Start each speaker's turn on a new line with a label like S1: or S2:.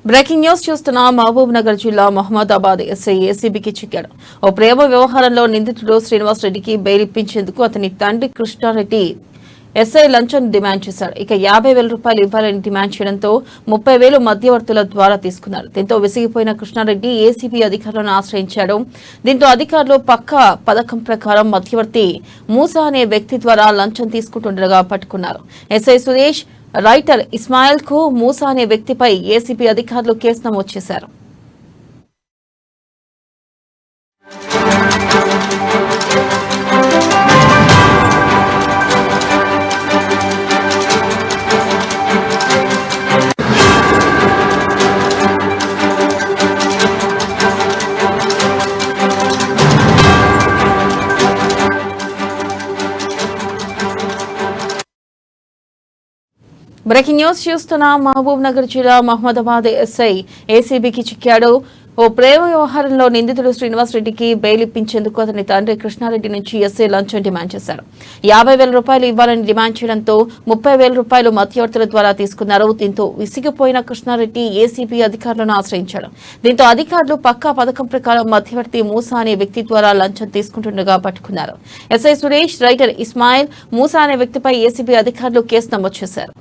S1: Breaking news చూస్తున్న మహబూబ్ నగర్ జిల్లా Mohammadabad SI ఏసీబీకి చిక్కాడు. ఓ ప్రేమ వ్యవహారంలో నిందితుడు శ్రీనివాస్ రెడ్డికి బెయిల్ ఇప్పించేందుకు అతని తండ్రి కృష్ణారెడ్డి ఎస్ఐ లంచం డిమాండ్ చేశాడు. ఇక 50,000 రూపాయలు ఇవ్వాలని డిమాండ్ చేయడంతో 30,000 మధ్యవర్తుల ద్వారా తీసుకున్నారు. దీంతో విసిగిపోయిన కృష్ణారెడ్డి ఏసీబీ అధికారులను ఆశ్రయించాడు. దీంతో అధికారులు పక్కా పథకం ప్రకారం మధ్యవర్తి మూసా అనే వ్యక్తి ద్వారా లంచం తీసుకుంటుండగా పట్టుకున్నారు. ఎస్ఐ సురేష్, రైటర్ ఇస్మాయిల్ కు మూసా అనే వ్యక్తిపై ఏసీబీ అధికారులు కేసు నమోదు చేశారు. బ్రేకింగ్ న్యూస్ చూస్తున్న మహబూబ్ నగర్ జిల్లా మహమ్మదాబాద్ ఎస్ఐ ఏసీబీకి చిక్కాడు. ఓ ప్రేమ వ్యవహారంలో నిందితుడు శ్రీనివాస్ రెడ్డికి బెయిల్ ఇప్పించేందుకు అతని తండ్రి కృష్ణారెడ్డి నుంచి ఎస్ఐ లంచం డిమాండ్ చేశాడు. 50,000 రూపాయలు ఇవ్వాలని డిమాండ్ చేయడంతో 30,000 రూపాయలు మధ్యవర్తుల ద్వారా తీసుకున్నారు. దీంతో విసిగిపోయిన కృష్ణారెడ్డి ఏసీబీ అధికారులను ఆశ్రయించాడు. దీంతో అధికారులు పక్కా పథకం ప్రకారం మధ్యవర్తి మూసా అనే వ్యక్తి ద్వారా లంచం తీసుకుంటుండగా పట్టుకున్నారు. ఎస్ఐ సురేష్, రైటర్ ఇస్మాయిల్, మూసా అనే వ్యక్తిపై ఏసీబీ అధికారులు కేసు నమోదు చేశారు.